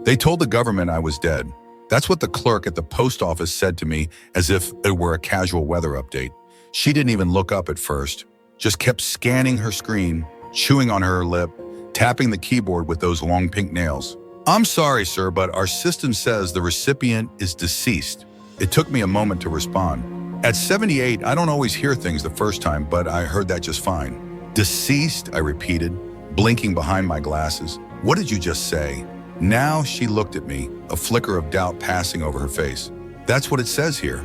They told the government I was dead. That's what the clerk at the post office said to me, as if it were a casual weather update. She didn't even look up at first, just kept scanning her screen, chewing on her lip, tapping the keyboard with those long pink nails. "I'm sorry, sir, but our system says the recipient is deceased." It took me a moment to respond. At 78, I don't always hear things the first time, but I heard that just fine. "Deceased," I repeated, blinking behind my glasses. "What did you just say?" Now she looked at me, a flicker of doubt passing over her face. "That's what it says here."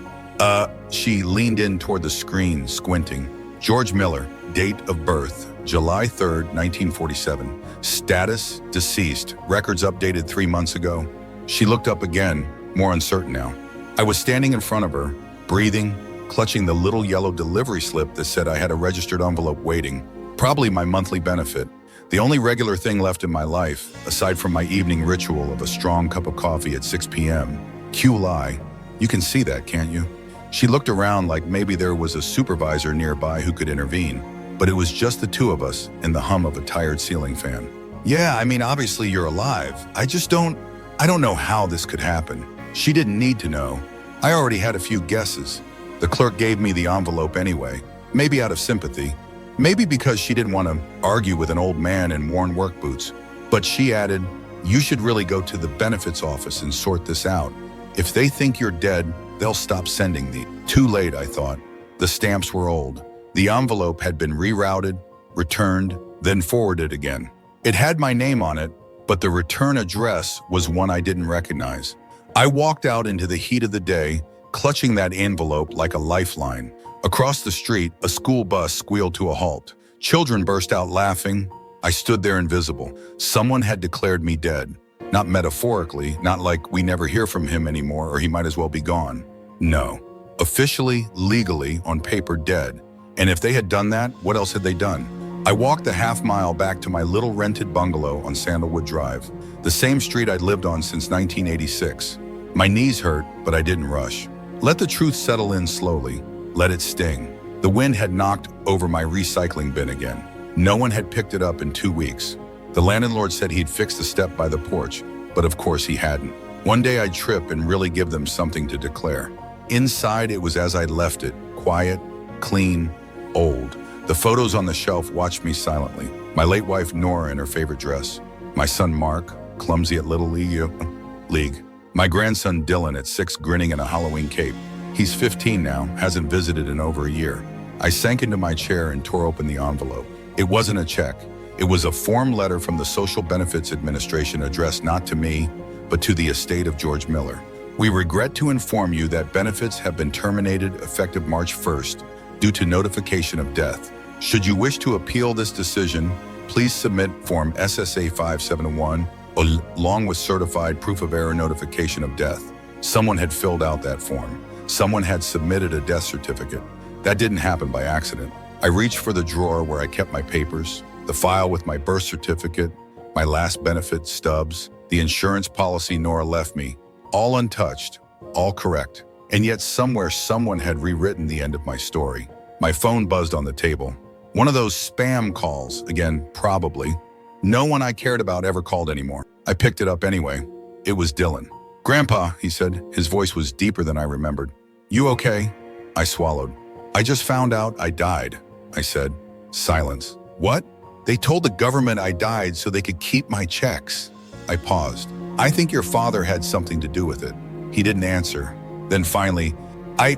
She leaned in toward the screen, squinting. "George Miller, date of birth, July 3rd, 1947. Status, deceased. Records updated 3 months ago." She looked up again, more uncertain now. I was standing in front of her, breathing, clutching the little yellow delivery slip that said I had a registered envelope waiting, probably my monthly benefit. The only regular thing left in my life, aside from my evening ritual of a strong cup of coffee at 6 p.m. Cue lie. You can see that, can't you? She looked around like maybe there was a supervisor nearby who could intervene, but it was just the two of us and the hum of a tired ceiling fan. "Yeah, I mean, obviously you're alive. I don't know how this could happen." She didn't need to know. I already had a few guesses. The clerk gave me the envelope anyway, maybe out of sympathy, maybe because she didn't want to argue with an old man in worn work boots. But she added, "You should really go to the benefits office and sort this out. If they think you're dead, they'll stop sending these." Too late, I thought. The stamps were old. The envelope had been rerouted, returned, then forwarded again. It had my name on it, but the return address was one I didn't recognize. I walked out into the heat of the day, clutching that envelope like a lifeline. Across the street, a school bus squealed to a halt. Children burst out laughing. I stood there invisible. Someone had declared me dead. Not metaphorically, not like we never hear from him anymore or he might as well be gone. No. Officially, legally, on paper, dead. And if they had done that, what else had they done? I walked the half-mile back to my little rented bungalow on Sandalwood Drive, the same street I'd lived on since 1986. My knees hurt, but I didn't rush. Let the truth settle in slowly. Let it sting. The wind had knocked over my recycling bin again. No one had picked it up in 2 weeks. The landlord said he'd fix the step by the porch, but of course he hadn't. One day I'd trip and really give them something to declare. Inside, it was as I'd left it, quiet, clean, old. The photos on the shelf watched me silently. My late wife Nora in her favorite dress. My son Mark, clumsy at Little League. My grandson Dylan at 6 grinning in a Halloween cape. He's 15 now, hasn't visited in over a year. I sank into my chair and tore open the envelope. It wasn't a check. It was a form letter from the Social Benefits Administration addressed not to me, but to the estate of George Miller. "We regret to inform you that benefits have been terminated effective March 1st due to notification of death. Should you wish to appeal this decision, please submit Form SSA 571 along with certified proof of error notification of death." Someone had filled out that form. Someone had submitted a death certificate. That didn't happen by accident. I reached for the drawer where I kept my papers, the file with my birth certificate, my last benefit stubs, the insurance policy Nora left me, all untouched, all correct. And yet somewhere someone had rewritten the end of my story. My phone buzzed on the table. One of those spam calls, again, probably. No one I cared about ever called anymore. I picked it up anyway. It was Dylan. "Grandpa," he said. His voice was deeper than I remembered. "You okay?" I swallowed. "I just found out I died," I said. Silence. "What?" "They told the government I died so they could keep my checks." I paused. "I think your father had something to do with it." He didn't answer. Then finally, I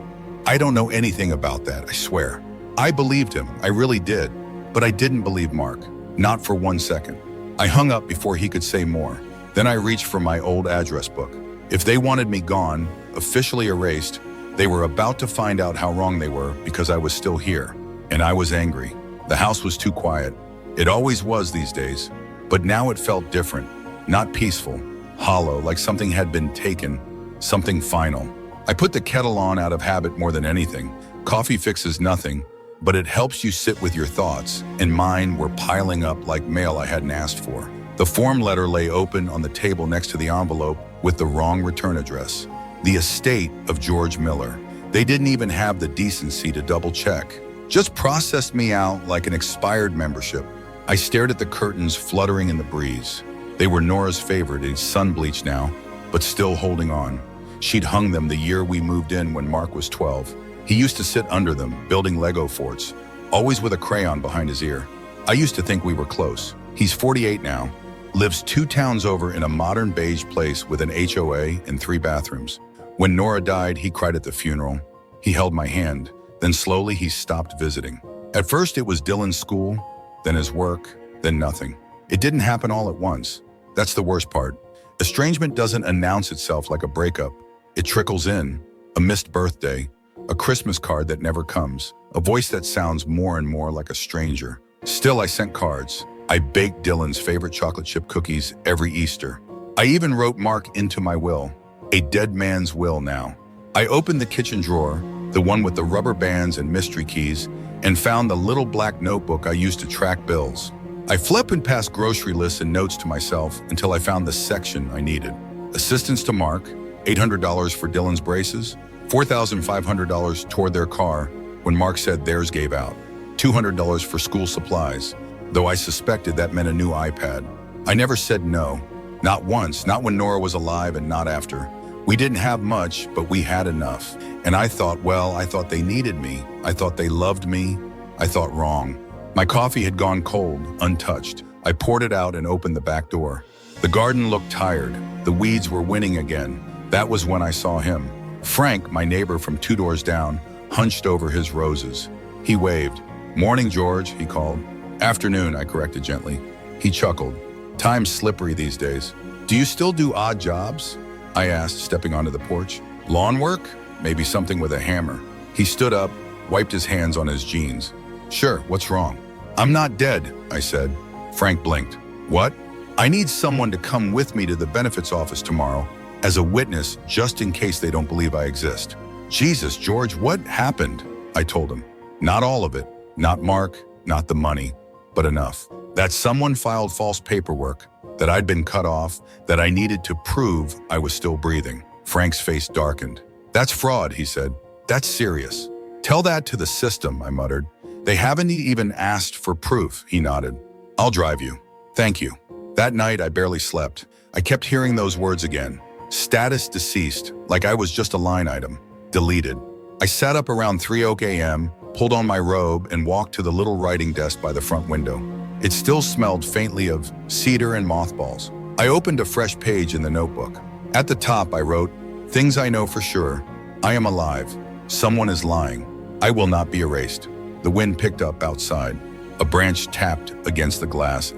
don't know anything about that, I swear." I believed him, I really did. But I didn't believe Mark. Not for 1 second. I hung up before he could say more. Then I reached for my old address book. If they wanted me gone, officially erased, they were about to find out how wrong they were because I was still here. And I was angry. The house was too quiet. It always was these days. But now it felt different. Not peaceful. Hollow, like something had been taken. Something final. I put the kettle on out of habit more than anything. Coffee fixes nothing, but it helps you sit with your thoughts, and mine were piling up like mail I hadn't asked for. The form letter lay open on the table next to the envelope with the wrong return address. The estate of George Miller. They didn't even have the decency to double check. Just processed me out like an expired membership. I stared at the curtains fluttering in the breeze. They were Nora's favorite, he's sun-bleached now, but still holding on. She'd hung them the year we moved in when Mark was 12. He used to sit under them, building Lego forts, always with a crayon behind his ear. I used to think we were close. He's 48 now, lives 2 towns over in a modern beige place with an HOA and 3 bathrooms. When Nora died, he cried at the funeral. He held my hand. Then slowly he stopped visiting. At first it was Dylan's school, then his work, then nothing. It didn't happen all at once. That's the worst part. Estrangement doesn't announce itself like a breakup. It trickles in, a missed birthday, a Christmas card that never comes, a voice that sounds more and more like a stranger. Still, I sent cards. I baked Dylan's favorite chocolate chip cookies every Easter. I even wrote Mark into my will, a dead man's will now. I opened the kitchen drawer, the one with the rubber bands and mystery keys, and found the little black notebook I used to track bills. I flipped past grocery lists and notes to myself until I found the section I needed. Assistance to Mark, $800 for Dylan's braces, $4,500 toward their car when Mark said theirs gave out, $200 for school supplies, though I suspected that meant a new iPad. I never said no, not once, not when Nora was alive and not after. We didn't have much, but we had enough. And I thought, well, I thought they needed me. I thought they loved me. I thought wrong. My coffee had gone cold, untouched. I poured it out and opened the back door. The garden looked tired. The weeds were winning again. That was when I saw him. Frank, my neighbor from 2 doors down, hunched over his roses. He waved. "Morning, George," he called. "Afternoon," I corrected gently. He chuckled. "Time's slippery these days. Do you still do odd jobs?" I asked, stepping onto the porch. "Lawn work? Maybe something with a hammer." He stood up, wiped his hands on his jeans. "Sure, what's wrong?" "I'm not dead," I said. Frank blinked. "What?" "I need someone to come with me to the benefits office tomorrow as a witness, just in case they don't believe I exist." "Jesus, George, what happened?" I told him. "Not all of it. Not Mark, not the money, but enough. That someone filed false paperwork, that I'd been cut off, that I needed to prove I was still breathing." Frank's face darkened. "That's fraud," he said. "That's serious." "Tell that to the system," I muttered. "They haven't even asked for proof," he nodded. "I'll drive you." "Thank you." That night, I barely slept. I kept hearing those words again. Status deceased, like I was just a line item. Deleted. I sat up around 3 a.m., pulled on my robe, and walked to the little writing desk by the front window. It still smelled faintly of cedar and mothballs. I opened a fresh page in the notebook. At the top, I wrote, "Things I know for sure. I am alive. Someone is lying. I will not be erased." The wind picked up outside. A branch tapped against the glass.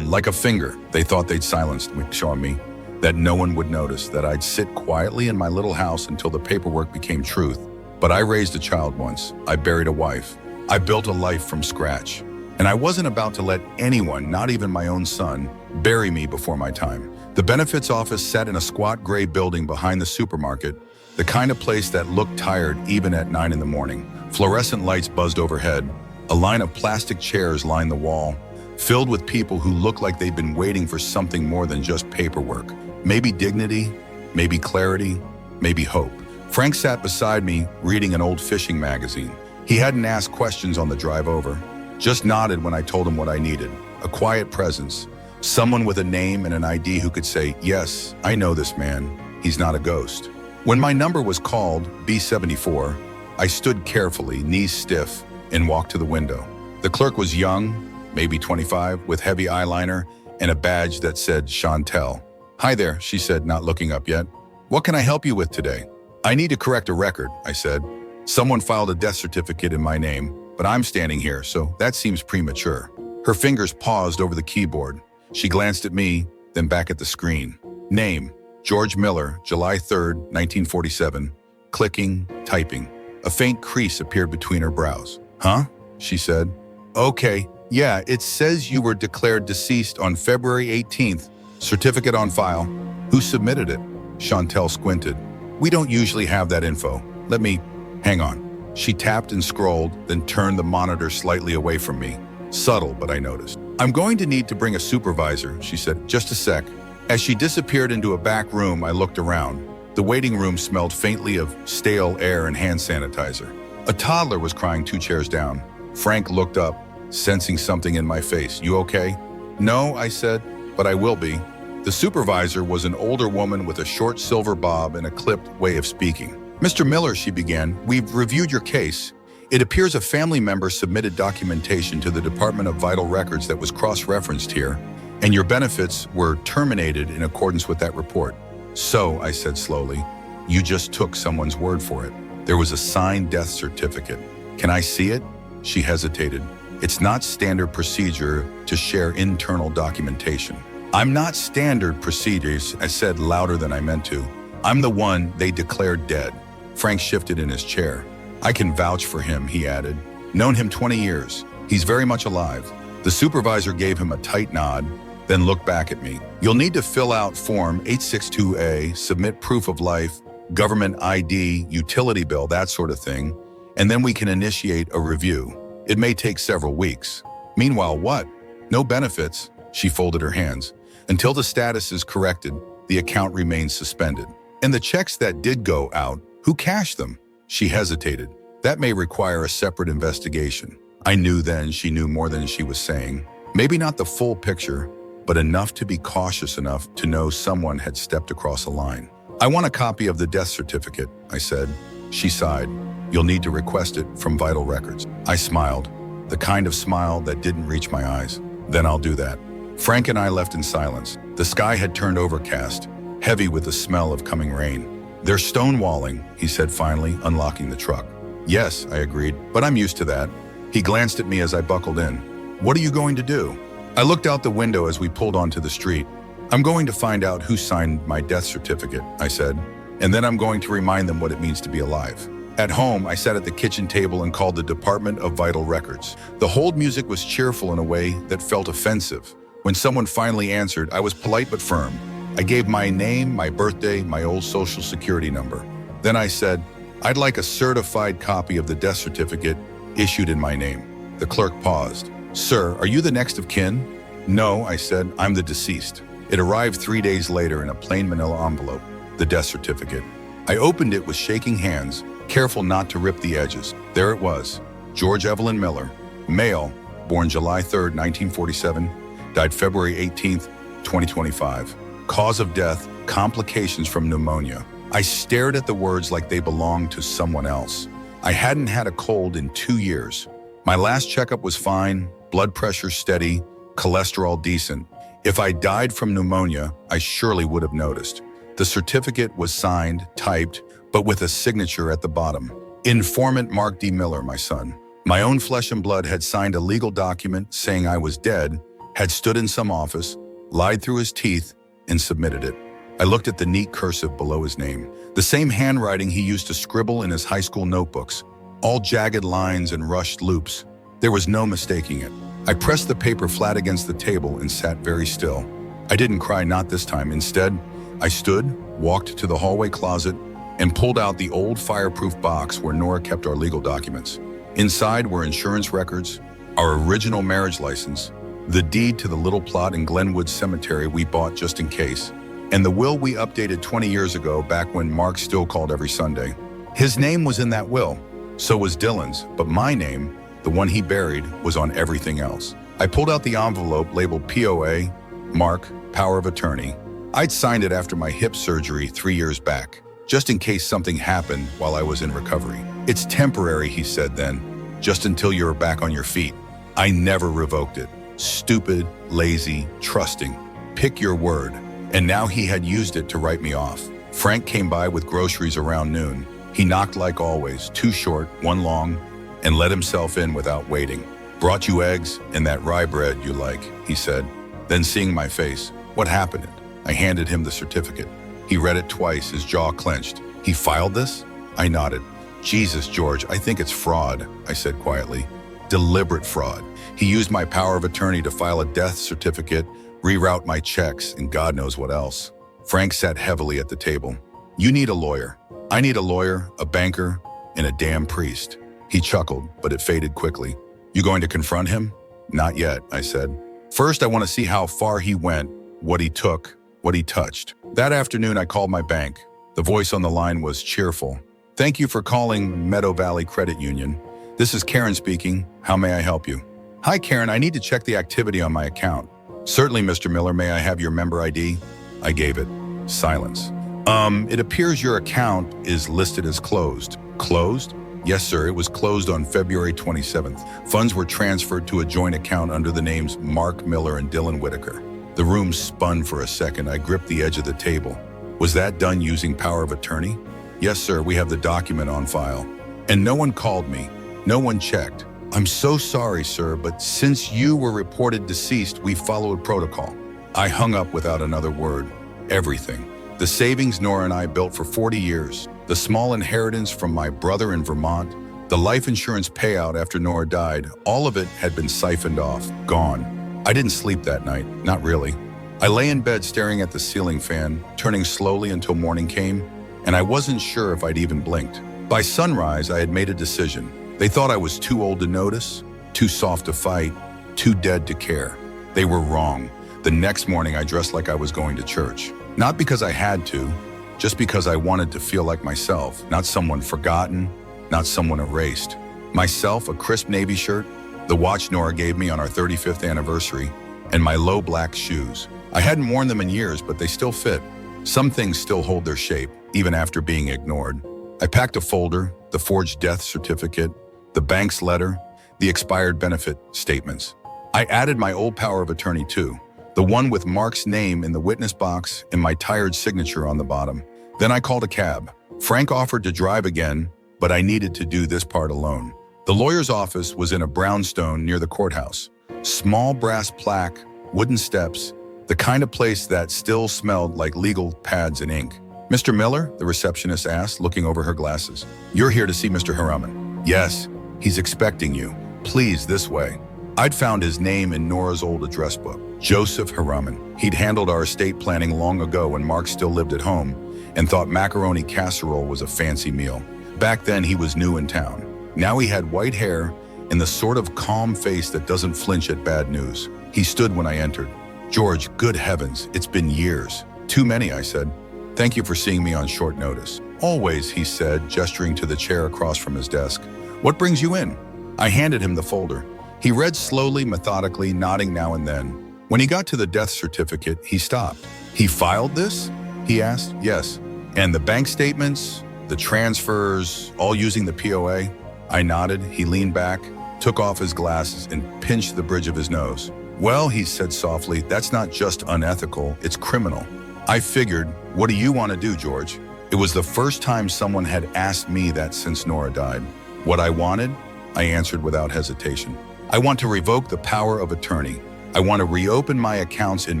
Like a finger. They thought they'd silenced me, showing me that no one would notice, that I'd sit quietly in my little house until the paperwork became truth. But I raised a child once. I buried a wife. I built a life from scratch. And I wasn't about to let anyone, not even my own son, bury me before my time. The benefits office sat in a squat gray building behind the supermarket, the kind of place that looked tired even at 9 in the morning. Fluorescent lights buzzed overhead. A line of plastic chairs lined the wall, filled with people who looked like they'd been waiting for something more than just paperwork. Maybe dignity, maybe clarity, maybe hope. Frank sat beside me, reading an old fishing magazine. He hadn't asked questions on the drive over, just nodded when I told him what I needed. A quiet presence, someone with a name and an ID who could say, "Yes, I know this man. He's not a ghost." When my number was called, B74, I stood carefully, knees stiff, and walked to the window. The clerk was young, maybe 25, with heavy eyeliner and a badge that said Chantel. "Hi there," she said, not looking up yet. "What can I help you with today?" "I need to correct a record," I said. "Someone filed a death certificate in my name, but I'm standing here, so that seems premature." Her fingers paused over the keyboard. She glanced at me, then back at the screen. "Name, George Miller, July 3rd, 1947. Clicking, typing. A faint crease appeared between her brows. "Huh?" she said. "Okay, yeah, it says you were declared deceased on February 18th. Certificate on file. Who submitted it?" Chantel squinted. "We don't usually have that info. Let me... hang on." She tapped and scrolled, then turned the monitor slightly away from me. Subtle, but I noticed. "I'm going to need to bring a supervisor," she said. "Just a sec." As she disappeared into a back room, I looked around. The waiting room smelled faintly of stale air and hand sanitizer. A toddler was crying 2 chairs down. Frank looked up, sensing something in my face. "You okay?" "No," I said. but I will be. The supervisor was an older woman with a short silver bob and a clipped way of speaking. Mr. Miller, she began, we've reviewed your case. It appears a family member submitted documentation to the Department of Vital Records that was cross-referenced here, and your benefits were terminated in accordance with that report. So, I said slowly, you just took someone's word for it. There was a signed death certificate. Can I see it? She hesitated. It's not standard procedure to share internal documentation. I'm not standard procedures, I said louder than I meant to. I'm the one they declared dead. Frank shifted in his chair. I can vouch for him, he added. Known him 20 years. He's very much alive. The supervisor gave him a tight nod, then looked back at me. You'll need to fill out Form 862A, submit proof of life, government ID, utility bill, that sort of thing, and then we can initiate a review. It may take several weeks. Meanwhile, what? No benefits. She folded her hands. Until the status is corrected, the account remains suspended. And the checks that did go out, who cashed them? She hesitated. That may require a separate investigation. I knew then she knew more than she was saying. Maybe not the full picture, but enough to be cautious enough to know someone had stepped across a line. I want a copy of the death certificate, I said. She sighed. You'll need to request it from Vital Records. I smiled, the kind of smile that didn't reach my eyes. Then I'll do that. Frank and I left in silence. The sky had turned overcast, heavy with the smell of coming rain. They're stonewalling, he said finally, unlocking the truck. Yes, I agreed, but I'm used to that. He glanced at me as I buckled in. What are you going to do? I looked out the window as we pulled onto the street. I'm going to find out who signed my death certificate, I said, and then I'm going to remind them what it means to be alive. At home, I sat at the kitchen table and called the Department of Vital Records. The hold music was cheerful in a way that felt offensive. When someone finally answered, I was polite but firm. I gave my name, my birthday, my old social security number. Then I said, I'd like a certified copy of the death certificate issued in my name. The clerk paused. Sir, are you the next of kin? No, I said, I'm the deceased. It arrived 3 days later in a plain manila envelope, the death certificate. I opened it with shaking hands, careful not to rip the edges. There it was, George Evelyn Miller, male, born July 3rd, 1947, died February 18th, 2025. Cause of death, complications from pneumonia. I stared at the words like they belonged to someone else. I hadn't had a cold in 2 years. My last checkup was fine, blood pressure steady, cholesterol decent. If I died from pneumonia, I surely would have noticed. The certificate was signed, typed, but with a signature at the bottom. Informant Mark D. Miller, my son. My own flesh and blood had signed a legal document saying I was dead, had stood in some office, lied through his teeth, and submitted it. I looked at the neat cursive below his name, the same handwriting he used to scribble in his high school notebooks, all jagged lines and rushed loops. There was no mistaking it. I pressed the paper flat against the table and sat very still. I didn't cry, not this time. Instead, I stood, walked to the hallway closet, and pulled out the old fireproof box where Nora kept our legal documents. Inside were insurance records, our original marriage license, the deed to the little plot in Glenwood Cemetery we bought just in case, and the will we updated 20 years ago back when Mark still called every Sunday. His name was in that will, so was Dylan's, but my name, the one he buried, was on everything else. I pulled out the envelope labeled POA, Mark, Power of Attorney. I'd signed it after my hip surgery 3 years back, just in case something happened while I was in recovery. It's temporary, he said then, just until you're back on your feet. I never revoked it. Stupid, lazy, trusting. Pick your word. And now he had used it to write me off. Frank came by with groceries around noon. He knocked like always, 2 short, 1 long, and let himself in without waiting. Brought you eggs and that rye bread you like, he said. Then seeing my face, what happened? I handed him the certificate. He read it twice, his jaw clenched. He filed this? I nodded. Jesus, George, I think it's fraud, I said quietly. Deliberate fraud. He used my power of attorney to file a death certificate, reroute my checks, and God knows what else. Frank sat heavily at the table. You need a lawyer. I need a lawyer, a banker, and a damn priest. He chuckled, but it faded quickly. You going to confront him? Not yet, I said. First, I want to see how far he went, what he took, what he touched. That afternoon, I called my bank. The voice on the line was cheerful. Thank you for calling Meadow Valley Credit Union. This is Karen speaking. How may I help you? Hi, Karen. I need to check the activity on my account. Certainly, Mr. Miller, may I have your member ID? I gave it. Silence. It appears your account is listed as closed. Closed? Yes, sir, it was closed on February 27th. Funds were transferred to a joint account under the names Mark Miller and Dylan Whitaker. The room spun for a second. I gripped the edge of the table. Was that done using power of attorney? Yes, sir, we have the document on file. And no one called me. No one checked. I'm so sorry, sir, but since you were reported deceased, we followed protocol. I hung up without another word. Everything. The savings Nora and I built for 40 years, the small inheritance from my brother in Vermont, the life insurance payout after Nora died, all of it had been siphoned off, gone. I didn't sleep that night, not really. I lay in bed staring at the ceiling fan, turning slowly until morning came, and I wasn't sure if I'd even blinked. By sunrise, I had made a decision. They thought I was too old to notice, too soft to fight, too dead to care. They were wrong. The next morning, I dressed like I was going to church. Not because I had to, just because I wanted to feel like myself, not someone forgotten, not someone erased. Myself, a crisp navy shirt, the watch Nora gave me on our 35th anniversary, and my low black shoes. I hadn't worn them in years, but they still fit. Some things still hold their shape, even after being ignored. I packed a folder, the forged death certificate, the bank's letter, the expired benefit statements. I added my old power of attorney too, the one with Mark's name in the witness box and my tired signature on the bottom. Then I called a cab. Frank offered to drive again, but I needed to do this part alone. The lawyer's office was in a brownstone near the courthouse. Small brass plaque, wooden steps, the kind of place that still smelled like legal pads and ink. Mr. Miller, the receptionist asked, looking over her glasses. You're here to see Mr. Harrowing. Yes, he's expecting you. Please, this way. I'd found his name in Nora's old address book, Joseph Harrowing. He'd handled our estate planning long ago when Mark still lived at home and thought macaroni casserole was a fancy meal. Back then, he was new in town. Now he had white hair and the sort of calm face that doesn't flinch at bad news. He stood when I entered. George, good heavens, it's been years. Too many, I said. Thank you for seeing me on short notice. Always, he said, gesturing to the chair across from his desk. What brings you in? I handed him the folder. He read slowly, methodically, nodding now and then. When he got to the death certificate, he stopped. He filed this? He asked. Yes. And the bank statements, the transfers, all using the POA? I nodded. He leaned back, took off his glasses, and pinched the bridge of his nose. Well, he said softly, that's not just unethical, it's criminal. I figured, what do you want to do, George? It was the first time someone had asked me that since Nora died. What I wanted? I answered without hesitation. I want to revoke the power of attorney. I want to reopen my accounts in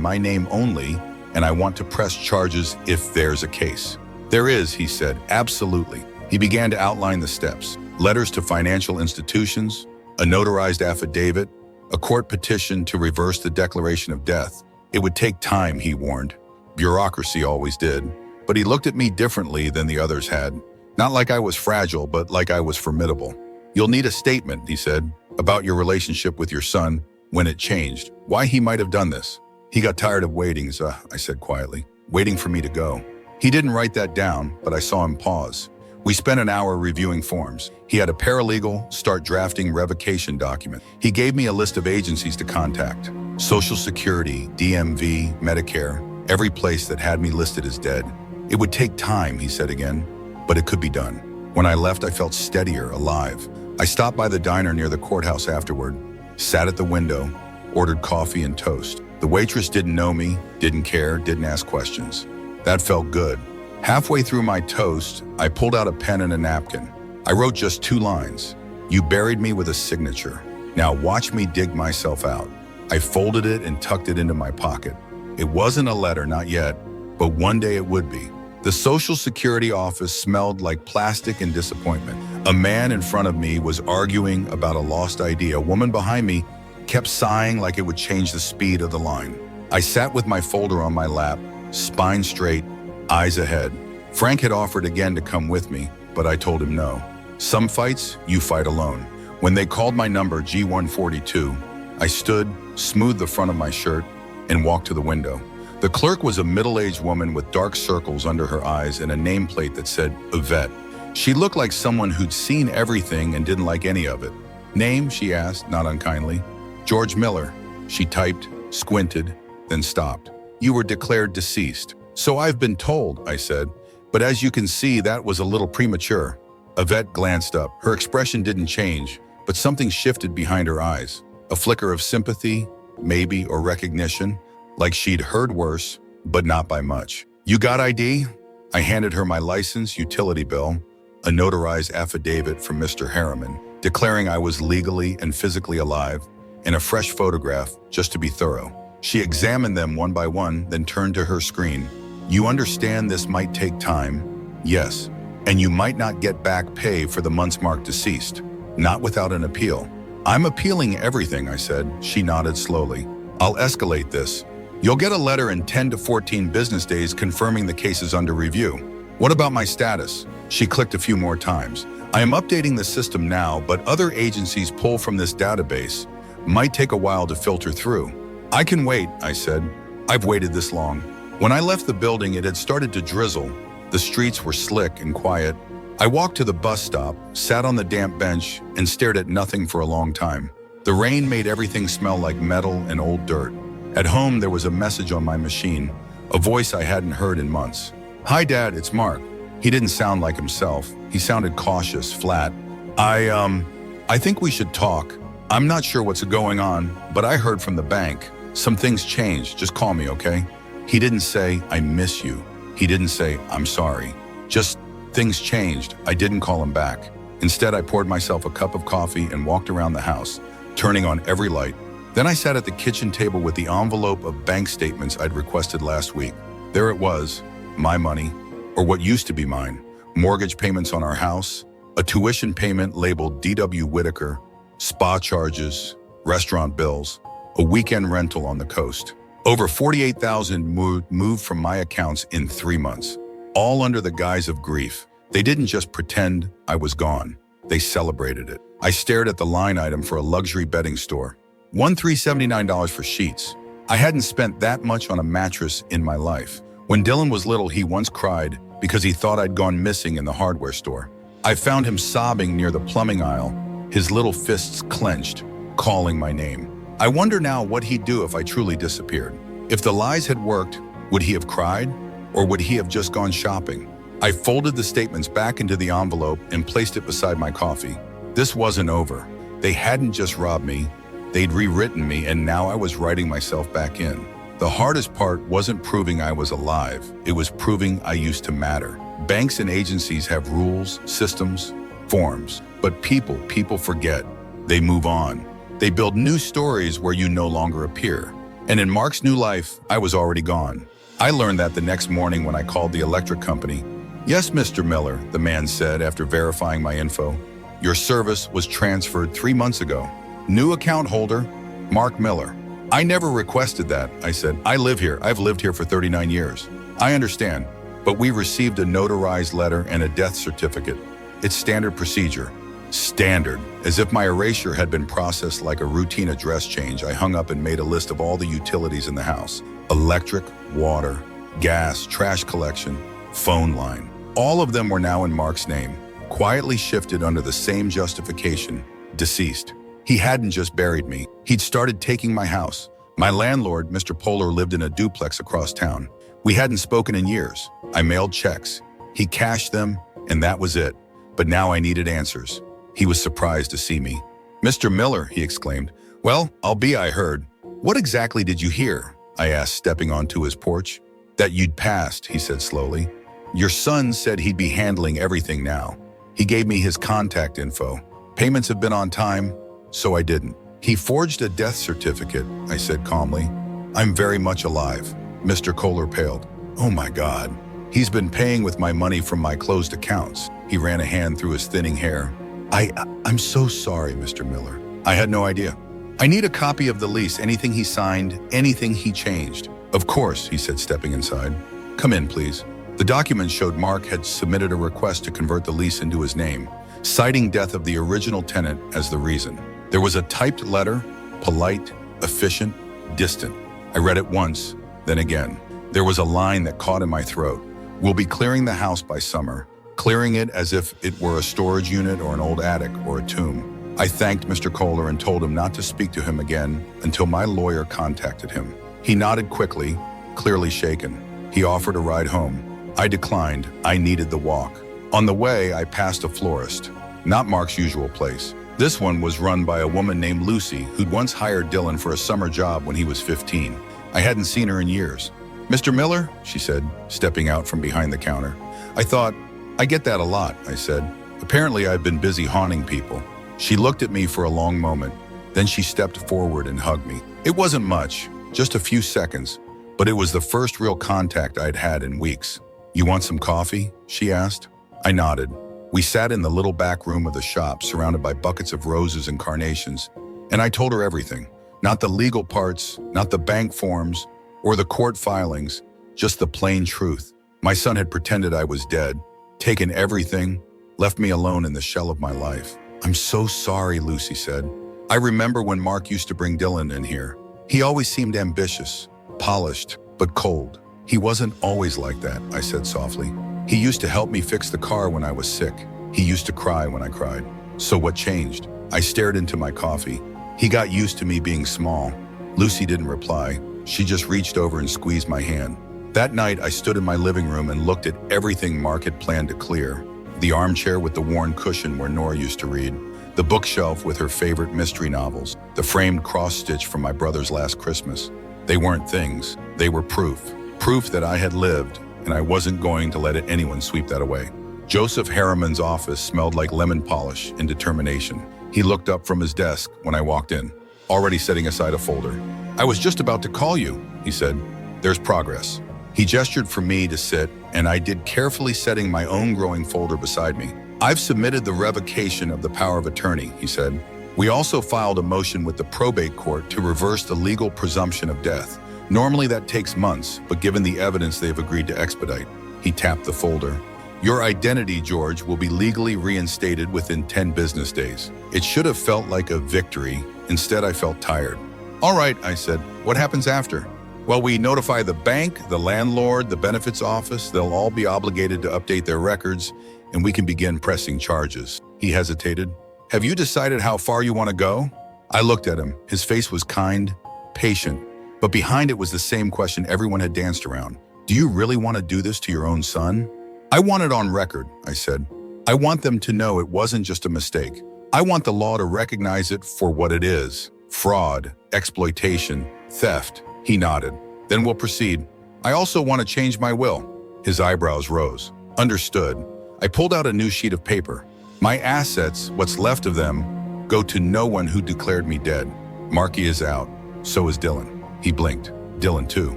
my name only, and I want to press charges if there's a case. There is, he said, absolutely. He began to outline the steps. Letters to financial institutions, a notarized affidavit, a court petition to reverse the declaration of death. It would take time, he warned. Bureaucracy always did. But he looked at me differently than the others had. Not like I was fragile, but like I was formidable. You'll need a statement, he said, about your relationship with your son, when it changed, why he might have done this. He got tired of waiting, I said quietly, waiting for me to go. He didn't write that down, but I saw him pause. We spent an hour reviewing forms. He had a paralegal start drafting revocation document. He gave me a list of agencies to contact. Social Security, DMV, Medicare, every place that had me listed as dead. It would take time, he said again, but it could be done. When I left, I felt steadier, alive. I stopped by the diner near the courthouse afterward, sat at the window, ordered coffee and toast. The waitress didn't know me, didn't care, didn't ask questions. That felt good. Halfway through my toast, I pulled out a pen and a napkin. I wrote just 2 lines. You buried me with a signature. Now watch me dig myself out. I folded it and tucked it into my pocket. It wasn't a letter, not yet, but one day it would be. The Social Security office smelled like plastic and disappointment. A man in front of me was arguing about a lost ID. A woman behind me kept sighing like it would change the speed of the line. I sat with my folder on my lap, spine straight, eyes ahead. Frank had offered again to come with me, but I told him no. Some fights, you fight alone. When they called my number, G142, I stood, smoothed the front of my shirt, and walked to the window. The clerk was a middle-aged woman with dark circles under her eyes and a nameplate that said Yvette. She looked like someone who'd seen everything and didn't like any of it. Name, she asked, not unkindly. George Miller. She typed, squinted, then stopped. You were declared deceased. So I've been told, I said, but as you can see, that was a little premature. Yvette glanced up. Her expression didn't change, but something shifted behind her eyes. A flicker of sympathy, maybe, or recognition, like she'd heard worse, but not by much. You got ID? I handed her my license, utility bill, a notarized affidavit from Mr. Harriman, declaring I was legally and physically alive, and a fresh photograph, just to be thorough. She examined them one by one, then turned to her screen. You understand this might take time? Yes. And you might not get back pay for the months marked deceased. Not without an appeal. I'm appealing everything, I said. She nodded slowly. I'll escalate this. You'll get a letter in 10 to 14 business days confirming the case is under review. What about my status? She clicked a few more times. I am updating the system now, but other agencies pull from this database. Might take a while to filter through. I can wait, I said. I've waited this long. When I left the building, it had started to drizzle. The streets were slick and quiet. I walked to the bus stop, sat on the damp bench, and stared at nothing for a long time. The rain made everything smell like metal and old dirt. At home, there was a message on my machine, a voice I hadn't heard in months. Hi, Dad, it's Mark. He didn't sound like himself. He sounded cautious, flat. I think we should talk. I'm not sure what's going on, but I heard from the bank. Some things changed. Just call me, okay? He didn't say, I miss you. He didn't say, I'm sorry. Just things changed. I didn't call him back. Instead, I poured myself a cup of coffee and walked around the house, turning on every light. Then I sat at the kitchen table with the envelope of bank statements I'd requested last week. There it was, my money, or what used to be mine, mortgage payments on our house, a tuition payment labeled D.W. Whitaker, spa charges, restaurant bills, a weekend rental on the coast. Over $48,000 moved from my accounts in 3 months, all under the guise of grief. They didn't just pretend I was gone. They celebrated it. I stared at the line item for a luxury bedding store. $1,379 for sheets. I hadn't spent that much on a mattress in my life. When Dylan was little, he once cried because he thought I'd gone missing in the hardware store. I found him sobbing near the plumbing aisle, his little fists clenched, calling my name. I wonder now what he'd do if I truly disappeared. If the lies had worked, would he have cried? Or would he have just gone shopping? I folded the statements back into the envelope and placed it beside my coffee. This wasn't over. They hadn't just robbed me, they'd rewritten me, and now I was writing myself back in. The hardest part wasn't proving I was alive. It was proving I used to matter. Banks and agencies have rules, systems, forms, but people forget. They move on. They build new stories where you no longer appear. And in Mark's new life, I was already gone. I learned that the next morning when I called the electric company. Yes, Mr. Miller, the man said after verifying my info. Your service was transferred 3 months ago. New account holder, Mark Miller. I never requested that, I said. I live here. I've lived here for 39 years. I understand, but we received a notarized letter and a death certificate. It's standard procedure. Standard. As if my erasure had been processed like a routine address change, I hung up and made a list of all the utilities in the house. Electric, water, gas, trash collection, phone line. All of them were now in Mark's name, quietly shifted under the same justification, deceased. He hadn't just buried me. He'd started taking my house. My landlord, Mr. Polar, lived in a duplex across town. We hadn't spoken in years. I mailed checks. He cashed them, and that was it. But now I needed answers. He was surprised to see me. Mr. Miller, he exclaimed. Well, I heard. What exactly did you hear? I asked, stepping onto his porch. That you'd passed, he said slowly. Your son said he'd be handling everything now. He gave me his contact info. Payments have been on time, so I didn't. He forged a death certificate, I said calmly. I'm very much alive. Mr. Kohler paled. Oh my God. He's been paying with my money from my closed accounts. He ran a hand through his thinning hair. I'm so sorry, Mr. Miller. I had no idea. I need a copy of the lease, anything he signed, anything he changed. Of course, he said, stepping inside. Come in, please. The document showed Mark had submitted a request to convert the lease into his name, citing death of the original tenant as the reason. There was a typed letter, polite, efficient, distant. I read it once, then again. There was a line that caught in my throat. We'll be clearing the house by summer, clearing it as if it were a storage unit or an old attic or a tomb. I thanked Mr. Kohler and told him not to speak to him again until my lawyer contacted him. He nodded quickly, clearly shaken. He offered a ride home. I declined. I needed the walk. On the way, I passed a florist, not Mark's usual place. This one was run by a woman named Lucy, who'd once hired Dylan for a summer job when he was 15. I hadn't seen her in years. "Mr. Miller?" she said, stepping out from behind the counter. I thought, "I get that a lot," I said. Apparently, I've been busy haunting people. She looked at me for a long moment. Then she stepped forward and hugged me. It wasn't much, just a few seconds, but it was the first real contact I'd had in weeks. "You want some coffee?" she asked. I nodded. We sat in the little back room of the shop, surrounded by buckets of roses and carnations, and I told her everything. Not the legal parts, not the bank forms, or the court filings, just the plain truth. My son had pretended I was dead, taken everything, left me alone in the shell of my life. "I'm so sorry," Lucy said. "I remember when Mark used to bring Dylan in here. He always seemed ambitious, polished, but cold. He wasn't always like that," I said softly. "He used to help me fix the car when I was sick. He used to cry when I cried." "So what changed?" I stared into my coffee. "He got used to me being small." Lucy didn't reply. She just reached over and squeezed my hand. That night, I stood in my living room and looked at everything Mark had planned to clear. The armchair with the worn cushion where Nora used to read, the bookshelf with her favorite mystery novels, the framed cross-stitch from my brother's last Christmas. They weren't things, they were proof. Proof that I had lived, and I wasn't going to let anyone sweep that away. Joseph Harriman's office smelled like lemon polish and determination. He looked up from his desk when I walked in, already setting aside a folder. "I was just about to call you," he said. "There's progress." He gestured for me to sit, and I did, carefully setting my own growing folder beside me. "I've submitted the revocation of the power of attorney," he said. "We also filed a motion with the probate court to reverse the legal presumption of death. Normally that takes months, but given the evidence they've agreed to expedite." He tapped the folder. "Your identity, George, will be legally reinstated within 10 business days." It should have felt like a victory. Instead, I felt tired. "All right," I said. "What happens after?" "Well, we notify the bank, the landlord, the benefits office. They'll all be obligated to update their records, and we can begin pressing charges." He hesitated. "Have you decided how far you want to go?" I looked at him. His face was kind, patient, but behind it was the same question everyone had danced around. "Do you really want to do this to your own son?" "I want it on record," I said. "I want them to know it wasn't just a mistake. I want the law to recognize it for what it is: fraud, exploitation, theft." He nodded. "Then we'll proceed. I also want to change my will." His eyebrows rose. "Understood." I pulled out a new sheet of paper. "My assets, what's left of them, go to no one who declared me dead. Marky is out. So is Dylan." He blinked. "Dylan too."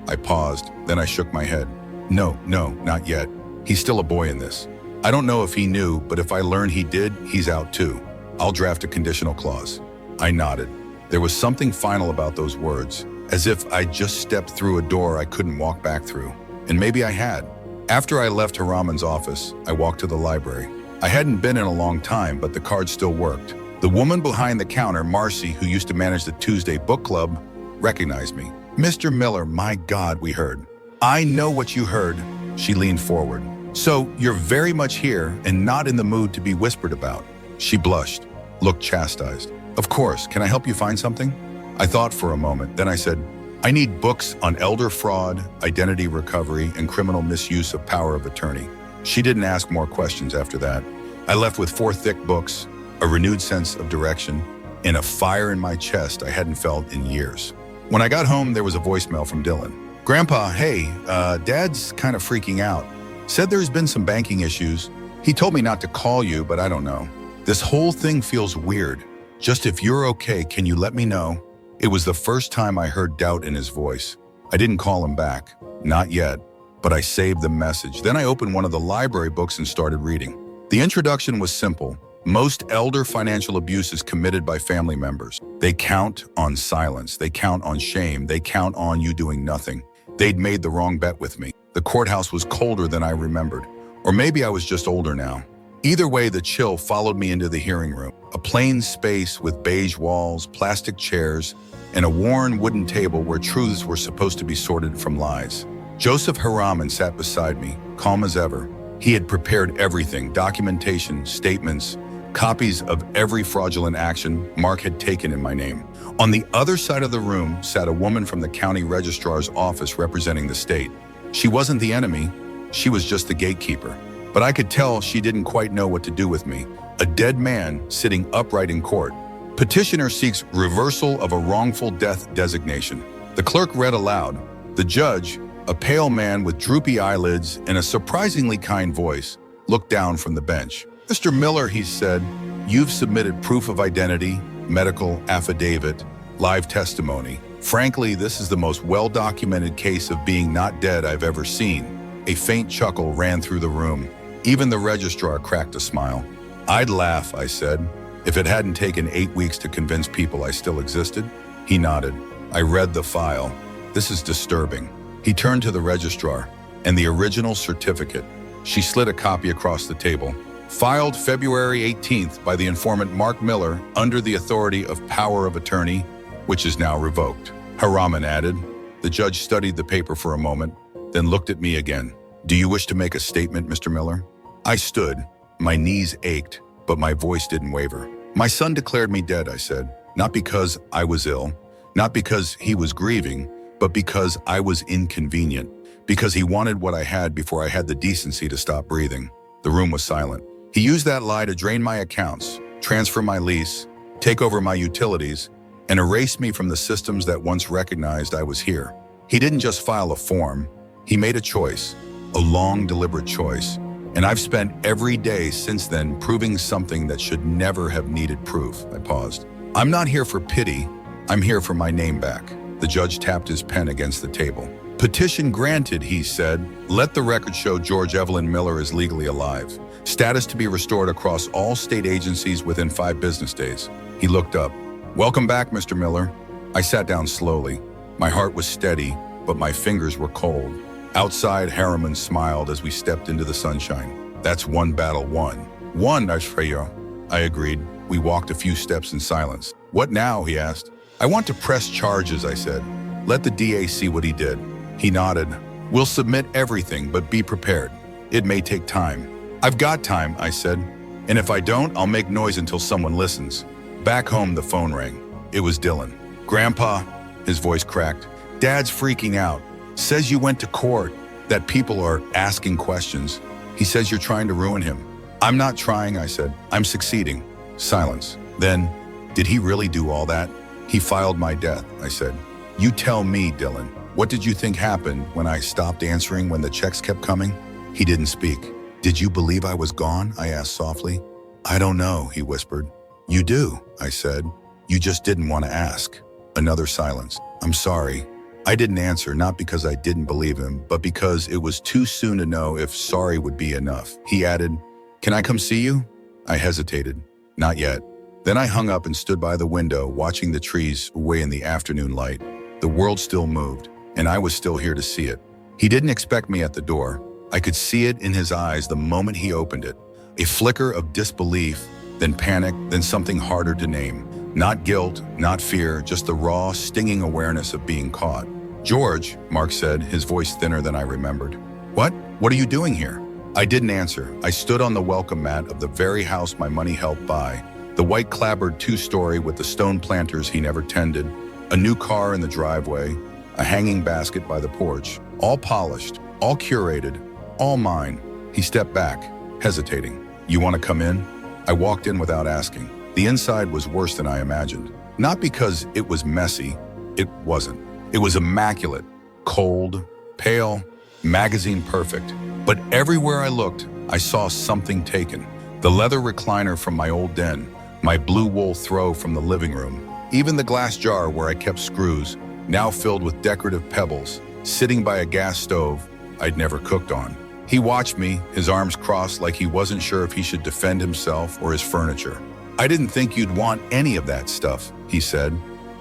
I paused, then I shook my head. No, not yet. He's still a boy in this. I don't know if he knew, but if I learn he did, he's out too. I'll draft a conditional clause." I nodded. There was something final about those words, as if I'd just stepped through a door I couldn't walk back through. And maybe I had. After I left Haraman's office, I walked to the library. I hadn't been in a long time, but the card still worked. The woman behind the counter, Marcy, who used to manage the Tuesday book club, recognized me. "Mr. Miller, my God," we heard. "I know what you heard." She leaned forward. "So you're very much here and not in the mood to be whispered about." She blushed, looked chastised. "Of course, can I help you find something?" I thought for a moment, then I said, "I need books on elder fraud, identity recovery, and criminal misuse of power of attorney." She didn't ask more questions after that. I left with 4 thick books, a renewed sense of direction, and a fire in my chest I hadn't felt in years. When I got home, there was a voicemail from Dylan. "Grandpa, hey, Dad's kind of freaking out. Said there's been some banking issues. He told me not to call you, but I don't know. This whole thing feels weird. Just if you're okay, can you let me know?" It was the first time I heard doubt in his voice. I didn't call him back. Not yet. But I saved the message. Then I opened one of the library books and started reading. The introduction was simple. Most elder financial abuse is committed by family members. They count on silence. They count on shame. They count on you doing nothing. They'd made the wrong bet with me. The courthouse was colder than I remembered. Or maybe I was just older now. Either way, the chill followed me into the hearing room. A plain space with beige walls, plastic chairs, and a worn wooden table where truths were supposed to be sorted from lies. Joseph Haraman sat beside me, calm as ever. He had prepared everything: documentation, statements, copies of every fraudulent action Mark had taken in my name. On the other side of the room sat a woman from the county registrar's office representing the state. She wasn't the enemy, she was just the gatekeeper. But I could tell she didn't quite know what to do with me, a dead man sitting upright in court. Petitioner seeks reversal of a wrongful death designation. The clerk read aloud. The judge, a pale man with droopy eyelids and a surprisingly kind voice, looked down from the bench. "Mr. Miller," he said, "you've submitted proof of identity, medical affidavit, live testimony. Frankly, this is the most well-documented case of being not dead I've ever seen." A faint chuckle ran through the room. Even the registrar cracked a smile. "I'd laugh," I said, "if it hadn't taken 8 weeks to convince people I still existed." He nodded. I read the file. "This is disturbing." He turned to the registrar, and the original certificate. She slid a copy across the table. "Filed February 18th by the informant Mark Miller under the authority of power of attorney, which is now revoked." Haraman added. The judge studied the paper for a moment, then looked at me again. "Do you wish to make a statement, Mr. Miller?" I stood. My knees ached, but my voice didn't waver. "My son declared me dead," I said, "not because I was ill, not because he was grieving, but because I was inconvenient, because he wanted what I had before I had the decency to stop breathing." The room was silent. "He used that lie to drain my accounts, transfer my lease, take over my utilities, and erase me from the systems that once recognized I was here. He didn't just file a form, he made a choice, a long, deliberate choice. And I've spent every day since then proving something that should never have needed proof." I paused. "I'm not here for pity, I'm here for my name back." The judge tapped his pen against the table. "Petition granted," he said. "Let the record show George Evelyn Miller is legally alive. Status to be restored across all state agencies within 5 business days." He looked up. "Welcome back, Mr. Miller." I sat down slowly. My heart was steady, but my fingers were cold. Outside, Harriman smiled as we stepped into the sunshine. "That's one battle won." "One, Ashreya," I agreed. We walked a few steps in silence. "What now?" he asked. "I want to press charges," I said. "Let the DA see what he did." He nodded. "We'll submit everything, but be prepared. It may take time." "I've got time," I said. "And if I don't, I'll make noise until someone listens." Back home, the phone rang. It was Dylan. "Grandpa," his voice cracked, "Dad's freaking out. Says you went to court, that people are asking questions. He says you're trying to ruin him." "I'm not trying," I said. "I'm succeeding." Silence. Then, "Did he really do all that?" "He filed my death," I said. "You tell me, Dylan. What did you think happened when I stopped answering when the checks kept coming?" He didn't speak. "Did you believe I was gone?" I asked softly. "I don't know," he whispered. "You do," I said. "You just didn't want to ask." Another silence. "I'm sorry." I didn't answer, not because I didn't believe him, but because it was too soon to know if sorry would be enough. He added, "Can I come see you?" I hesitated. "Not yet." Then I hung up and stood by the window, watching the trees away in the afternoon light. The world still moved, and I was still here to see it. He didn't expect me at the door. I could see it in his eyes the moment he opened it. A flicker of disbelief, then panic, then something harder to name. Not guilt, not fear, just the raw, stinging awareness of being caught. "George," Mark said, his voice thinner than I remembered. "What? What are you doing here?" I didn't answer. I stood on the welcome mat of the very house my money helped buy, the white clapboard 2-story with the stone planters he never tended, a new car in the driveway, a hanging basket by the porch, all polished, all curated, all mine. He stepped back, hesitating. "You want to come in?" I walked in without asking. The inside was worse than I imagined. Not because it was messy, it wasn't. It was immaculate, cold, pale, magazine perfect. But everywhere I looked, I saw something taken. The leather recliner from my old den, my blue wool throw from the living room, even the glass jar where I kept screws, now filled with decorative pebbles, sitting by a gas stove I'd never cooked on. He watched me, his arms crossed like he wasn't sure if he should defend himself or his furniture. "I didn't think you'd want any of that stuff," he said.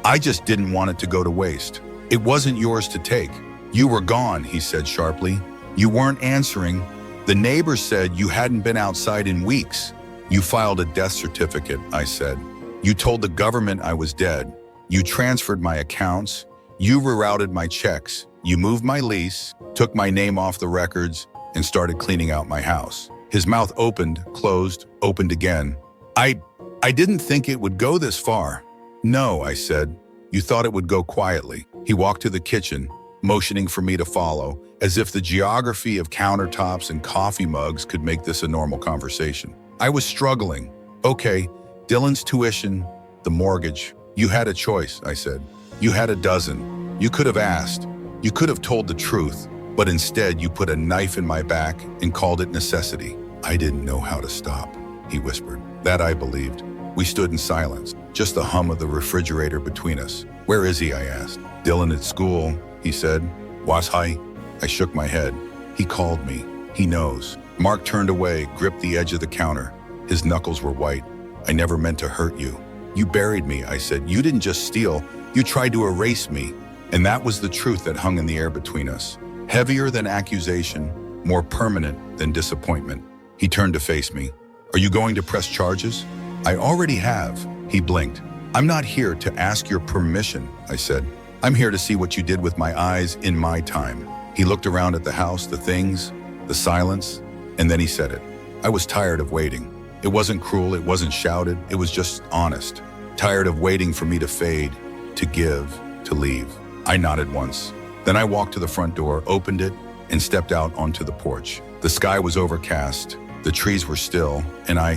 "I just didn't want it to go to waste. It wasn't yours to take. You were gone," he said sharply. "You weren't answering. The neighbors said you hadn't been outside in weeks. You filed a death certificate," I said. "You told the government I was dead. You transferred my accounts. You rerouted my checks. You moved my lease, took my name off the records, and started cleaning out my house." His mouth opened, closed, opened again. I didn't think it would go this far. No, I said. You thought it would go quietly. He walked to the kitchen, motioning for me to follow, as if the geography of countertops and coffee mugs could make this a normal conversation. I was struggling. Okay, Dylan's tuition, the mortgage. You had a choice, I said. You had a dozen. You could have asked. You could have told the truth, but instead you put a knife in my back and called it necessity. I didn't know how to stop, he whispered. That I believed. We stood in silence, just the hum of the refrigerator between us. Where is he, I asked. Dylan at school, he said. Was he? I shook my head. He called me. He knows. Mark turned away, gripped the edge of the counter. His knuckles were white. I never meant to hurt you. You buried me, I said. You didn't just steal. You tried to erase me. And that was the truth that hung in the air between us. Heavier than accusation, more permanent than disappointment. He turned to face me. Are you going to press charges? I already have. He blinked. I'm not here to ask your permission, I said. I'm here to see what you did with my eyes in my time. He looked around at the house, the things, the silence, and then he said it. I was tired of waiting. It wasn't cruel, it wasn't shouted, it was just honest. Tired of waiting for me to fade, to give, to leave. I nodded once. Then I walked to the front door, opened it, and stepped out onto the porch. The sky was overcast, the trees were still, and I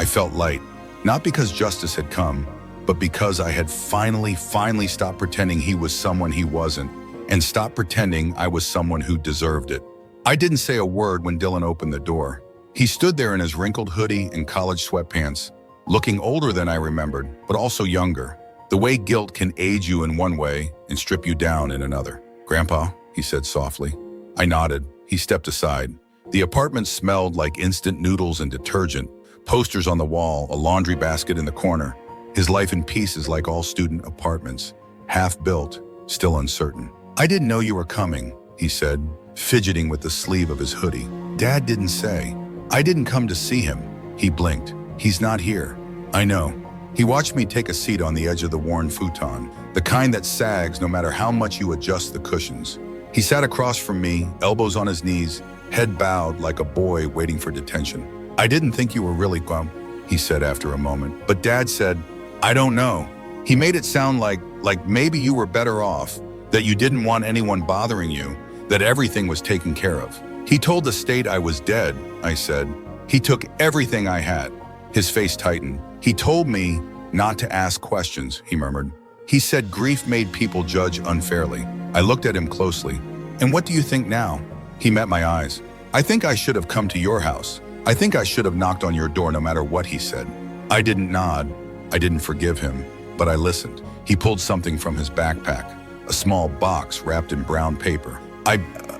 felt light. Not because justice had come, but because I had finally stopped pretending he was someone he wasn't, and stopped pretending I was someone who deserved it. I didn't say a word when Dylan opened the door. He stood there in his wrinkled hoodie and college sweatpants, looking older than I remembered, but also younger. The way guilt can age you in one way and strip you down in another. Grandpa, he said softly. I nodded. He stepped aside. The apartment smelled like instant noodles and detergent, posters on the wall, a laundry basket in the corner. His life in pieces like all student apartments, half-built, still uncertain. I didn't know you were coming, he said, fidgeting with the sleeve of his hoodie. Dad didn't say. I didn't come to see him. He blinked. He's not here. I know. He watched me take a seat on the edge of the worn futon, the kind that sags no matter how much you adjust the cushions. He sat across from me, elbows on his knees, head bowed like a boy waiting for detention. I didn't think you were really gone, he said after a moment. But Dad said, I don't know. He made it sound like maybe you were better off, that you didn't want anyone bothering you, that everything was taken care of. He told the state I was dead, I said. He took everything I had. His face tightened. He told me not to ask questions, he murmured. He said grief made people judge unfairly. I looked at him closely. And what do you think now? He met my eyes. I think I should have come to your house. I think I should have knocked on your door no matter what he said. I didn't nod. I didn't forgive him, but I listened. He pulled something from his backpack, a small box wrapped in brown paper.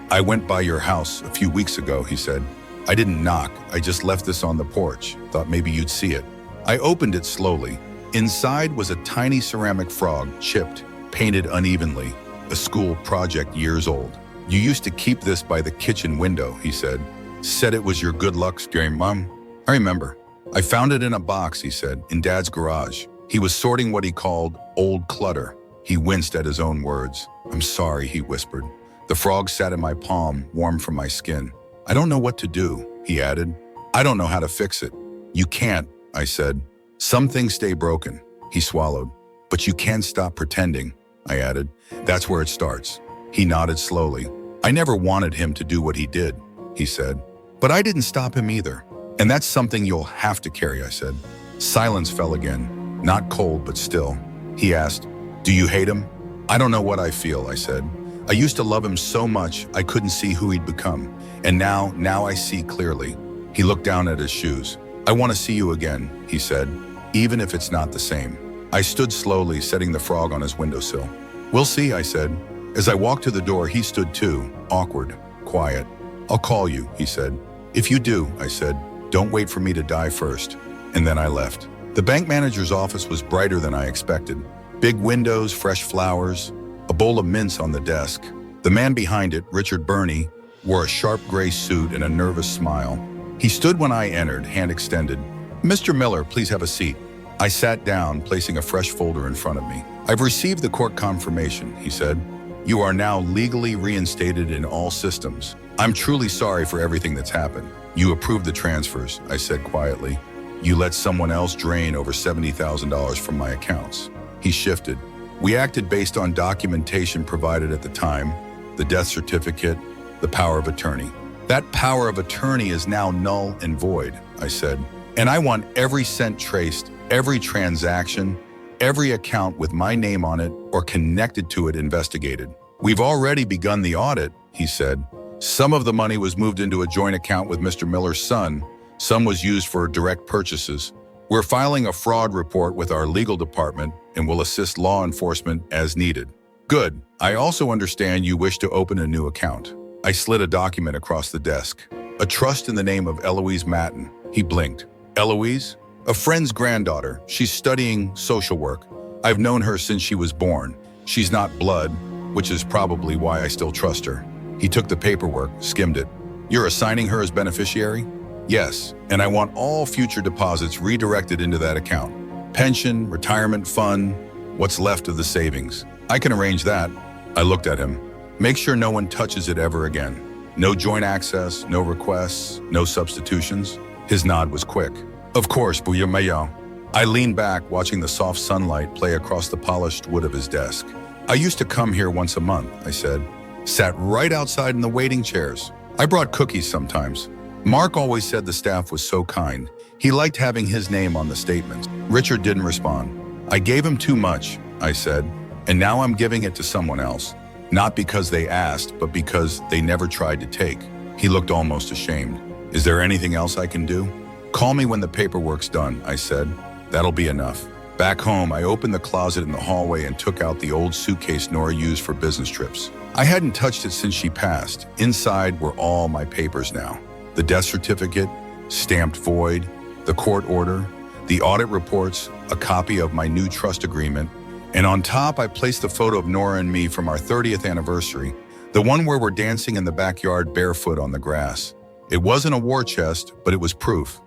I went by your house a few weeks ago, he said. I didn't knock. I just left this on the porch. Thought maybe you'd see it. I opened it slowly. Inside was a tiny ceramic frog, chipped, painted unevenly, a school project years old. You used to keep this by the kitchen window, he said. Said it was your good luck scream, Mom. I remember. I found it in a box, he said, in Dad's garage. He was sorting what he called old clutter. He winced at his own words. I'm sorry, he whispered. The frog sat in my palm, warm from my skin. I don't know what to do, he added. I don't know how to fix it. You can't, I said. Some things stay broken, he swallowed. But you can stop pretending, I added. That's where it starts. He nodded slowly. I never wanted him to do what he did, he said. But I didn't stop him either. And that's something you'll have to carry, I said. Silence fell again, not cold, but still. He asked, do you hate him? I don't know what I feel, I said. I used to love him so much I couldn't see who he'd become. And now I see clearly. He looked down at his shoes. I want to see you again, he said, even if it's not the same. I stood slowly, setting the frog on his windowsill. We'll see, I said. As I walked to the door, he stood too, awkward, quiet. I'll call you, he said. If you do, I said, don't wait for me to die first. And then I left. The bank manager's office was brighter than I expected. Big windows, fresh flowers, a bowl of mints on the desk. The man behind it, Richard Burney, wore a sharp gray suit and a nervous smile. He stood when I entered, hand extended. Mr. Miller, please have a seat. I sat down, placing a fresh folder in front of me. I've received the court confirmation, he said. You are now legally reinstated in all systems. I'm truly sorry for everything that's happened. You approved the transfers, I said quietly. You let someone else drain over $70,000 from my accounts. He shifted. We acted based on documentation provided at the time, the death certificate, the power of attorney. That power of attorney is now null and void, I said. And I want every cent traced, every transaction, every account with my name on it or connected to it investigated. We've already begun the audit, he said. Some of the money was moved into a joint account with Mr. Miller's son. Some was used for direct purchases. We're filing a fraud report with our legal department and will assist law enforcement as needed. Good. I also understand you wish to open a new account. I slid a document across the desk. A trust in the name of Eloise Matten. He blinked. Eloise? A friend's granddaughter. She's studying social work. I've known her since she was born. She's not blood, which is probably why I still trust her. He took the paperwork, skimmed it. You're assigning her as beneficiary? Yes, and I want all future deposits redirected into that account. Pension, retirement fund, what's left of the savings. I can arrange that. I looked at him. Make sure no one touches it ever again. No joint access, no requests, no substitutions. His nod was quick. Of course, Bouillon Maillon. I leaned back, watching the soft sunlight play across the polished wood of his desk. I used to come here once a month, I said. Sat right outside in the waiting chairs. I brought cookies sometimes. Mark always said the staff was so kind. He liked having his name on the statements. Richard didn't respond. I gave him too much, I said, and now I'm giving it to someone else. Not because they asked, but because they never tried to take. He looked almost ashamed. Is there anything else I can do? Call me when the paperwork's done, I said. That'll be enough. Back home, I opened the closet in the hallway and took out the old suitcase Nora used for business trips. I hadn't touched it since she passed. Inside were all my papers now. The death certificate, stamped void, the court order, the audit reports, a copy of my new trust agreement, and on top I placed the photo of Nora and me from our 30th anniversary, the one where we're dancing in the backyard barefoot on the grass. It wasn't a war chest, but it was proof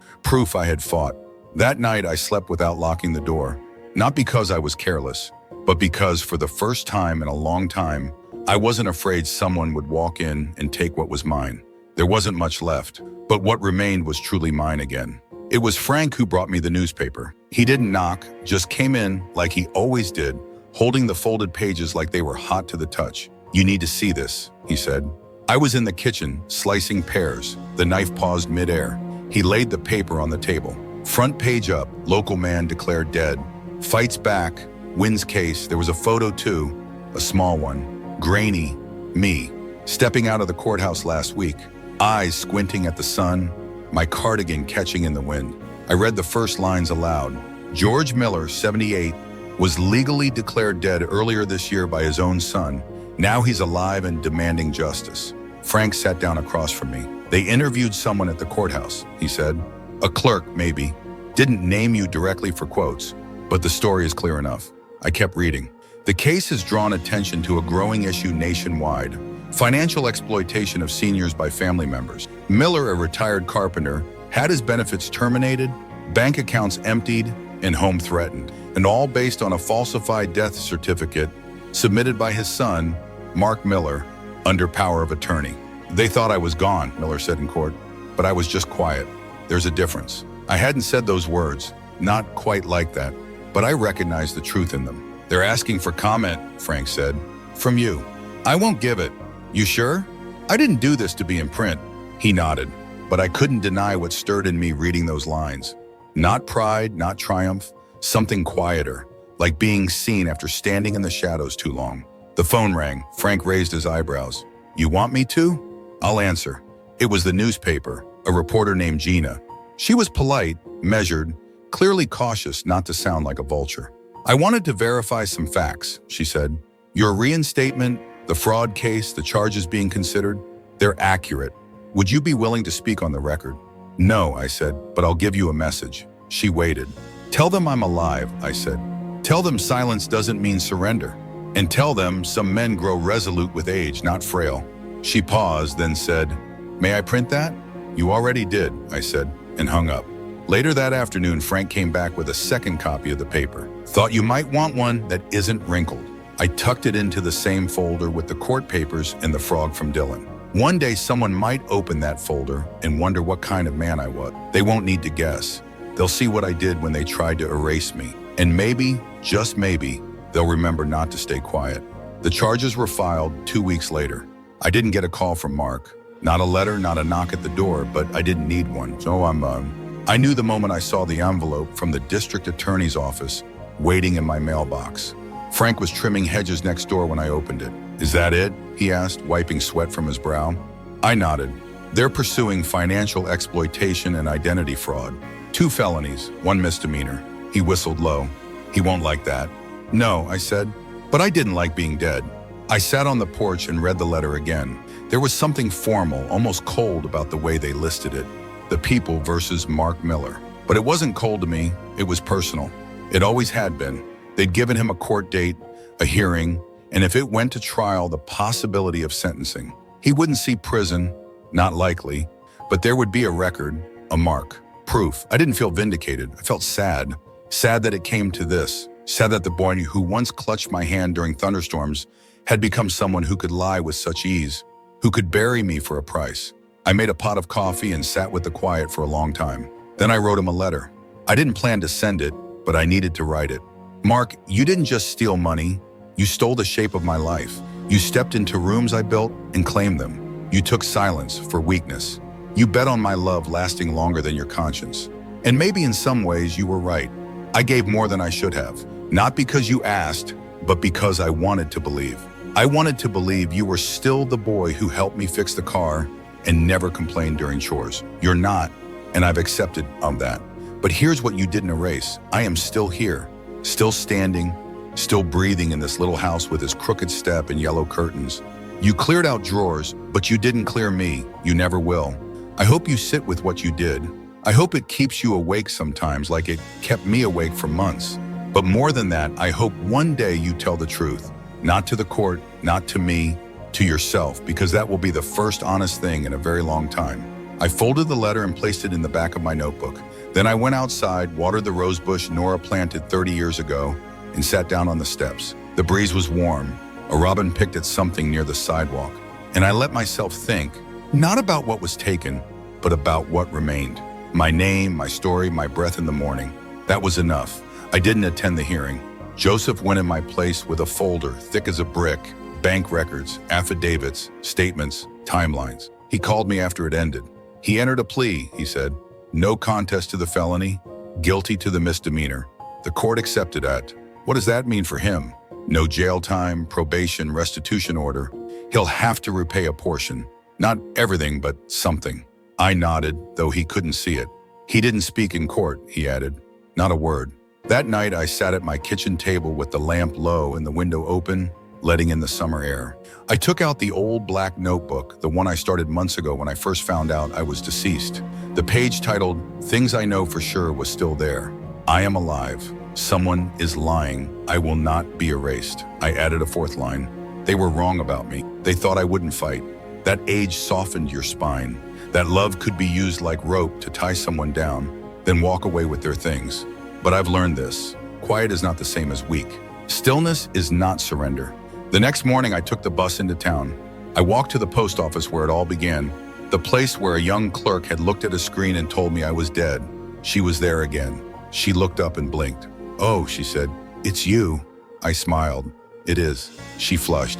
I had fought. That night I slept without locking the door, not because I was careless, but because for the first time in a long time, I wasn't afraid someone would walk in and take what was mine. There wasn't much left, but what remained was truly mine again. It was Frank who brought me the newspaper. He didn't knock, just came in like he always did, holding the folded pages like they were hot to the touch. You need to see this, he said. I was in the kitchen, slicing pears. The knife paused midair. He laid the paper on the table. Front page up, local man declared dead. Fights back, wins case. There was a photo too, a small one, grainy, me, stepping out of the courthouse last week, eyes squinting at the sun, my cardigan catching in the wind. I read the first lines aloud. George Miller, 78, was legally declared dead earlier this year by his own son. Now he's alive and demanding justice. Frank sat down across from me. They interviewed someone at the courthouse, he said. A clerk, maybe. Didn't name you directly for quotes, but the story is clear enough. I kept reading. The case has drawn attention to a growing issue nationwide. Financial exploitation of seniors by family members. Miller, a retired carpenter, had his benefits terminated, bank accounts emptied, and home threatened, and all based on a falsified death certificate submitted by his son, Mark Miller, under power of attorney. They thought I was gone, Miller said in court, but I was just quiet. There's a difference. I hadn't said those words, not quite like that, but I recognized the truth in them. They're asking for comment, Frank said. From you. I won't give it. You sure? I didn't do this to be in print. He nodded, but I couldn't deny what stirred in me reading those lines. Not pride, not triumph, something quieter, like being seen after standing in the shadows too long. The phone rang. Frank raised his eyebrows. You want me to? I'll answer. It was the newspaper, a reporter named Gina. She was polite, measured, clearly cautious not to sound like a vulture. I wanted to verify some facts, she said. Your reinstatement, the fraud case, the charges being considered, they're accurate. Would you be willing to speak on the record? No, I said, but I'll give you a message. She waited. Tell them I'm alive, I said. Tell them silence doesn't mean surrender. And tell them some men grow resolute with age, not frail. She paused, then said, May I print that? You already did, I said, and hung up. Later that afternoon, Frank came back with a second copy of the paper. Thought you might want one that isn't wrinkled. I tucked it into the same folder with the court papers and the frog from Dylan. One day someone might open that folder and wonder what kind of man I was. They won't need to guess. They'll see what I did when they tried to erase me. And maybe, just maybe, they'll remember not to stay quiet. The charges were filed 2 weeks later. I didn't get a call from Mark. Not a letter, not a knock at the door, but I didn't need one. So I knew the moment I saw the envelope from the district attorney's office waiting in my mailbox. Frank was trimming hedges next door when I opened it. "Is that it?" he asked, wiping sweat from his brow. I nodded. "They're pursuing financial exploitation and identity fraud. 2 felonies, 1 misdemeanor." He whistled low. "He won't like that." "No," I said, but I didn't like being dead. I sat on the porch and read the letter again. There was something formal, almost cold about the way they listed it. The People versus Mark Miller. But it wasn't cold to me, it was personal. It always had been. They'd given him a court date, a hearing, and if it went to trial, the possibility of sentencing. He wouldn't see prison, not likely, but there would be a record, a mark, proof. I didn't feel vindicated. I felt sad. Sad that it came to this. Sad that the boy who once clutched my hand during thunderstorms had become someone who could lie with such ease, who could bury me for a price. I made a pot of coffee and sat with the quiet for a long time. Then I wrote him a letter. I didn't plan to send it, but I needed to write it. "Mark, you didn't just steal money. You stole the shape of my life. You stepped into rooms I built and claimed them. You took silence for weakness. You bet on my love lasting longer than your conscience. And maybe in some ways you were right. I gave more than I should have. Not because you asked, but because I wanted to believe. I wanted to believe you were still the boy who helped me fix the car and never complained during chores. You're not, and I've accepted that. But here's what you didn't erase. I am still here, still standing, still breathing in this little house with its crooked step and yellow curtains. You cleared out drawers, but you didn't clear me. You never will. I hope you sit with what you did. I hope it keeps you awake sometimes like it kept me awake for months. But more than that, I hope one day you tell the truth. Not to the court, not to me, to yourself, because that will be the first honest thing in a very long time." I folded the letter and placed it in the back of my notebook. Then I went outside, watered the rose bush Nora planted 30 years ago, and sat down on the steps. The breeze was warm. A robin picked at something near the sidewalk. And I let myself think, not about what was taken, but about what remained. My name, my story, my breath in the morning. That was enough. I didn't attend the hearing. Joseph went in my place with a folder thick as a brick, bank records, affidavits, statements, timelines. He called me after it ended. He entered a plea, he said. No contest to the felony, guilty to the misdemeanor. The court accepted that. What does that mean for him? No jail time, probation, restitution order. He'll have to repay a portion. Not everything, but something. I nodded, though he couldn't see it. He didn't speak in court, he added. Not a word. That night, I sat at my kitchen table with the lamp low and the window open, letting in the summer air. I took out the old black notebook, the one I started months ago when I first found out I was deceased. The page titled, "Things I Know for Sure" was still there. I am alive. Someone is lying. I will not be erased. I added a fourth line. They were wrong about me. They thought I wouldn't fight. That age softened your spine. That love could be used like rope to tie someone down, then walk away with their things. But I've learned this. Quiet is not the same as weak. Stillness is not surrender. The next morning, I took the bus into town. I walked to the post office where it all began, the place where a young clerk had looked at a screen and told me I was dead. She was there again. She looked up and blinked. "Oh," she said, "it's you." I smiled. "It is." She flushed.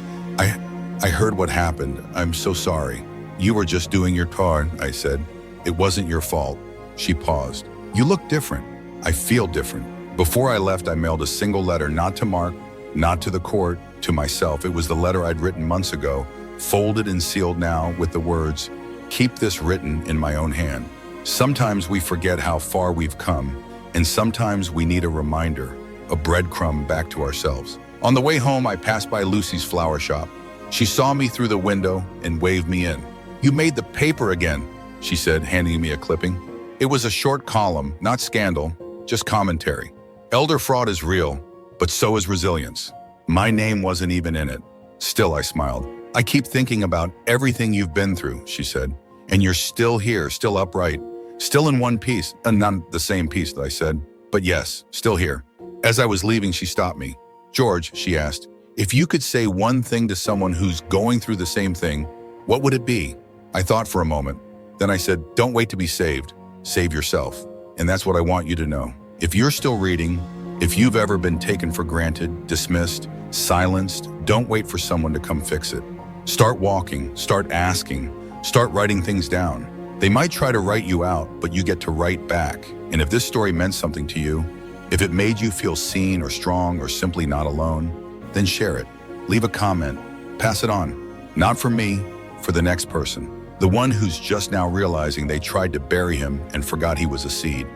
I heard what happened. I'm so sorry." "You were just doing your part," I said. "It wasn't your fault." She paused. "You look different." "I feel different." Before I left, I mailed a single letter, not to Mark, not to the court, to myself. It was the letter I'd written months ago, folded and sealed now with the words, "Keep this written in my own hand." Sometimes we forget how far we've come, and sometimes we need a reminder, a breadcrumb back to ourselves. On the way home, I passed by Lucy's flower shop. She saw me through the window and waved me in. "You made the paper again," she said, handing me a clipping. It was a short column, not scandal, just commentary. "Elder fraud is real, but so is resilience." My name wasn't even in it. Still, I smiled. "I keep thinking about everything you've been through," she said. "And you're still here, still upright, still in one piece." Not the same piece, I said, but yes, still here. As I was leaving, she stopped me. "George," she asked, "if you could say one thing to someone who's going through the same thing, what would it be?" I thought for a moment. Then I said, "Don't wait to be saved. Save yourself." And that's what I want you to know. If you're still reading, if you've ever been taken for granted, dismissed, silenced, don't wait for someone to come fix it. Start walking, start asking, start writing things down. They might try to write you out, but you get to write back. And if this story meant something to you, if it made you feel seen or strong or simply not alone, then share it. Leave a comment, pass it on. Not for me, for the next person. The one who's just now realizing they tried to bury him and forgot he was a seed.